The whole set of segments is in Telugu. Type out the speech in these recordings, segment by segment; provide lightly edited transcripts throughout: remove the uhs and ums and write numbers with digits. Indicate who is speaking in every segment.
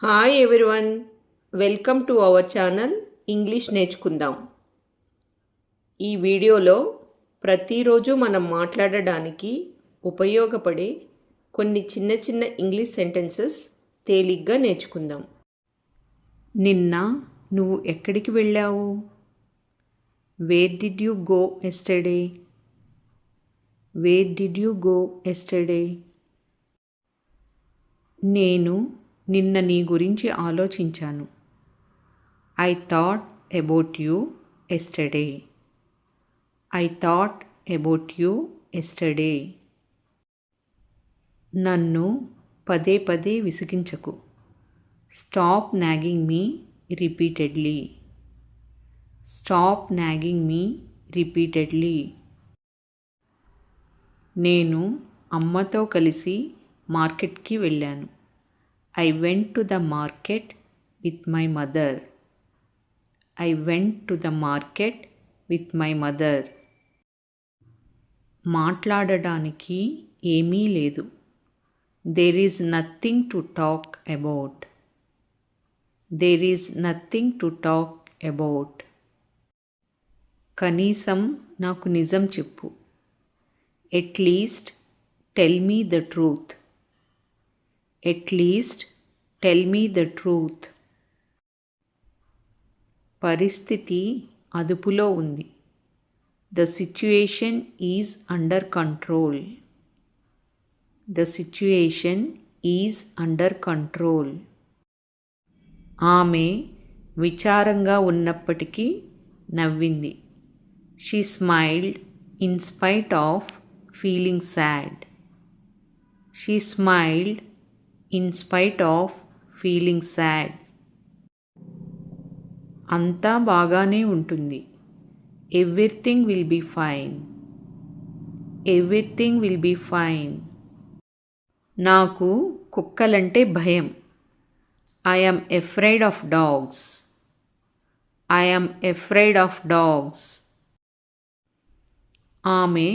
Speaker 1: Hi everyone, welcome to our channel English నేర్చుకుందాం. ఈ వీడియోలో ప్రతిరోజు మనం మాట్లాడడానికి ఉపయోగపడే కొన్ని చిన్న చిన్న ఇంగ్లీష్ సెంటెన్సెస్ తేలిగ్గా నేర్చుకుందాం. నిన్న నువ్వు ఎక్కడికి వెళ్ళావు? Where did you go yesterday? Where did you go yesterday? నేను నిన్న నీ గురించి ఆలోచించాను. I thought about you yesterday. I thought about you yesterday. నన్ను పదే పదే విసిగించకు. స్టాప్ నాగింగ్ మీ రిపీటెడ్లీ. స్టాప్ నాగింగ్ మీ రిపీటెడ్లీ. నేను అమ్మతో కలిసి మార్కెట్కి వెళ్ళాను. I went to the market with my mother. I went to the market with my mother. మాట్లాడడానికి ఏమీ లేదు. There is nothing to talk about. There is nothing to talk about. కనీసం నాకు నిజం చెప్పు. At least tell me the truth. At least tell me the truth. పరిస్థితి అదుపులో ఉంది. The situation is under control. The situation is under control. ఆమె విచారంగా ఉన్నప్పటికీ నవ్వింది. She smiled in spite of feeling sad. She smiled in spite of feeling sad. అంతా బాగానే ఉంటుంది. Everything will be fine. Everything will be fine. నాకు కుక్కలంటే భయం. I am afraid of dogs. I am afraid of dogs. ఆమె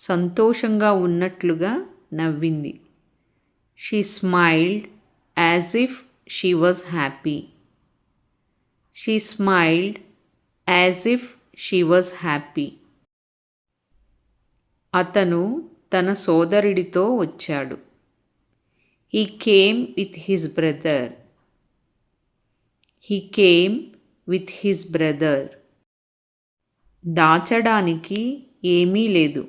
Speaker 1: సంతోషంగా ఉన్నట్లుగా నవ్వింది. She smiled as if she was happy. She smiled as if she was happy. అతను తన సోదరుడితో వచ్చాడు. He came with his brother. He came with his brother. దాచడానికి ఏమీ లేదు.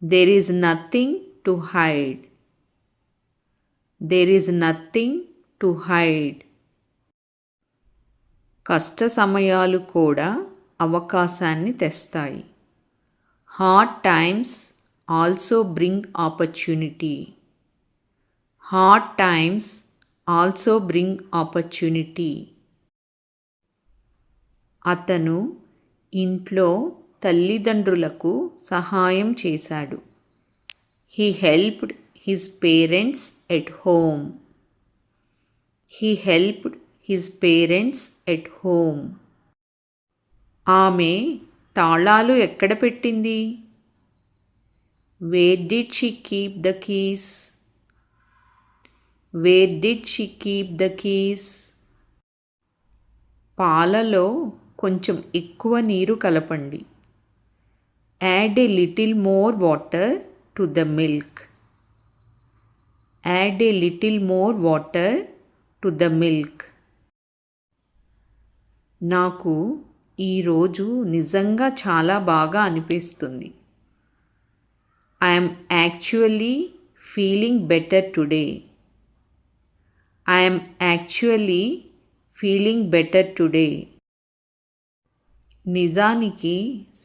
Speaker 1: There is nothing to hide. There is nothing to hide. కష్ట సమయాలు కూడా అవకాశాన్ని తెస్తాయి. Hard times also bring opportunity. Hard times also bring opportunity. అతను ఇంట్లో తల్లిదండ్రులకు సహాయం చేశాడు. He helped his parents at home. He helped his parents at home. ఆమె తాళాలు ఎక్కడ పెట్టింది? Where did she keep the keys? Where did she keep the keys? పాలలో కొంచెం ఎక్కువ నీరు కలపండి. Add a little more water to the milk. Add a little more water to the milk. నాకు ఈరోజు నిజంగా చాలా బాగా అనిపిస్తుంది. I am actually feeling better today. I am actually feeling better today. నిజానికి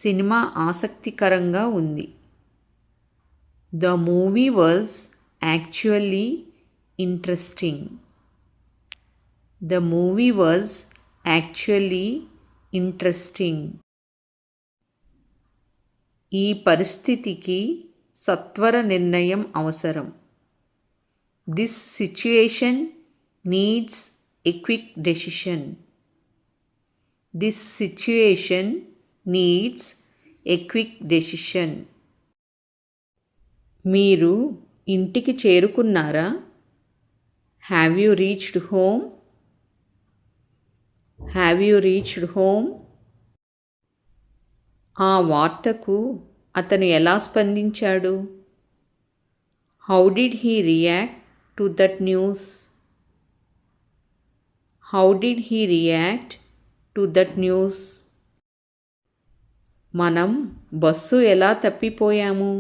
Speaker 1: సినిమా ఆసక్తికరంగా ఉంది. The movie was actually interesting. The movie was actually interesting. ఈ పరిస్థితికి సత్వర నిర్ణయం అవసరం. This situation needs a quick decision. This situation needs a quick decision. మీరు ఇంటికి చేరుకున్నారా? Have you reached home? Have you reached home? ఆ వార్తకు అతను ఎలా స్పందించాడు? How did he react to that news? How did he react to that news? మనం బస్సు ఎలా తప్పిపోయాము?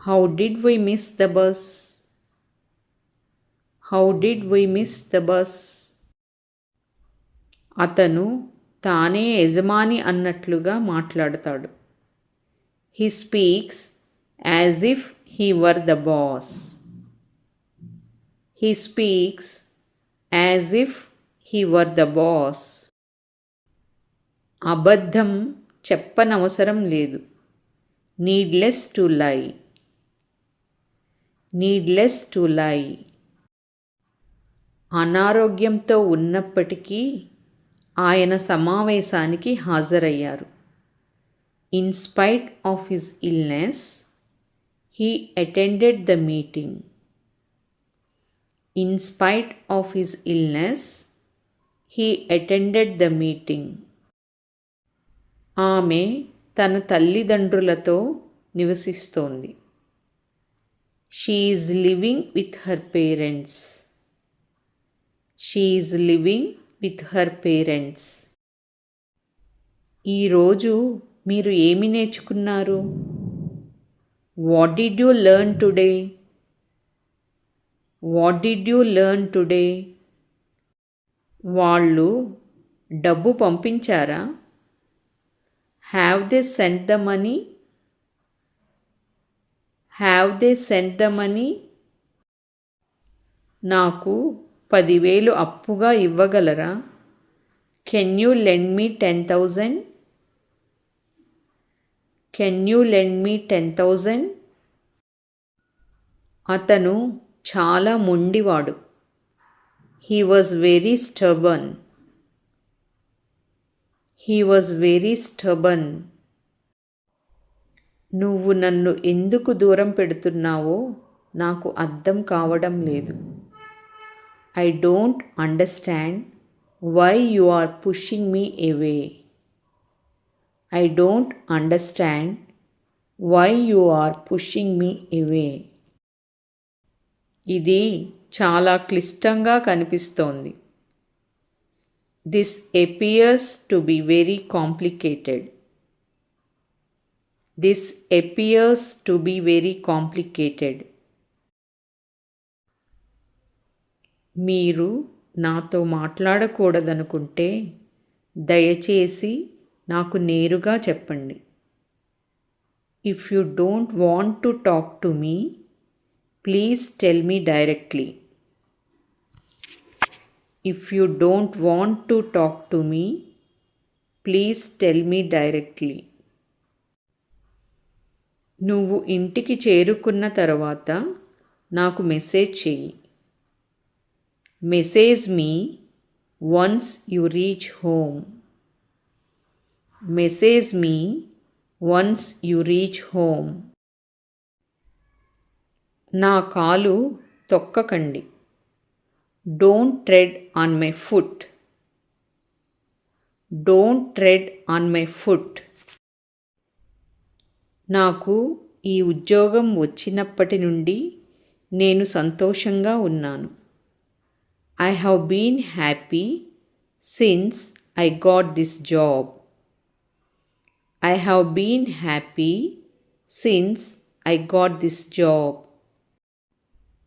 Speaker 1: How did we miss the bus? How did we miss the bus? అతను తానే యజమాని అన్నట్లుగా మాట్లాడతాడు. He speaks as if he were the boss. He speaks as if he were the boss. అబద్ధం చెప్పనవసరం లేదు. Needless to lie. Needless to lie. అనారోగ్యంతో ఉన్నప్పటికీ ఆయన సమావేశానికి హాజరయ్యారు. In spite of his illness, he attended the meeting. In spite of his illness, he attended the meeting. ఆమె తన తల్లిదండ్రులతో నివసిస్తోంది. She is living with her parents. She is living with her parents. ఈరోజు మీరు ఏమి నేర్చుకున్నారు? What did you learn today? What did you learn today? వాళ్ళు డబ్బు పంపించారా? Have they sent the money? Have they sent the money? నాకు 10,000 అప్పుగా ఇవ్వగలరా? Can you lend me 10,000? Can you lend me 10,000? అతను చాలా మొండివాడు. He was very stubborn. He was very stubborn. నువ్వు నన్ను ఎందుకు దూరం పెడుతున్నావో నాకు అర్థం కావడం లేదు. I don't understand why you are pushing me away. I don't understand why you are pushing me away. ఇది చాలా క్లిష్టంగా కనిపిస్తోంది. This appears to be very complicated. This appears to be very complicated. మీరు నాతో మాట్లాడకూడదనుకుంటే దయచేసి నాకు నేరుగా చెప్పండి. If you don't want to talk to me, please tell me directly. If you don't want to talk to me, please tell me directly. నువ్వు ఇంటికి చేరుకున్న తర్వాత నాకు మెసేజ్ చెయ్యి. Message me once you reach home. Message me once you reach home. నా కాలు తొక్కకండి. Don't tread on my foot. Don't tread on my foot. నాకు ఈ ఉద్యోగం వచ్చినప్పటి నుండి నేను సంతోషంగా ఉన్నాను. I have been happy since I got this job. I have been happy since I got this job.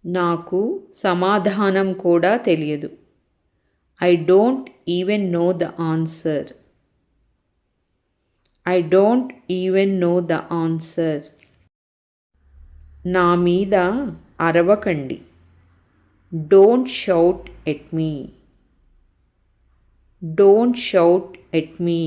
Speaker 1: నాకు సమాధానం కూడా తెలియదు. I don't even know the answer. I don't even know the answer. నా మీద అరవకండి. Don't shout at me. Don't shout at me.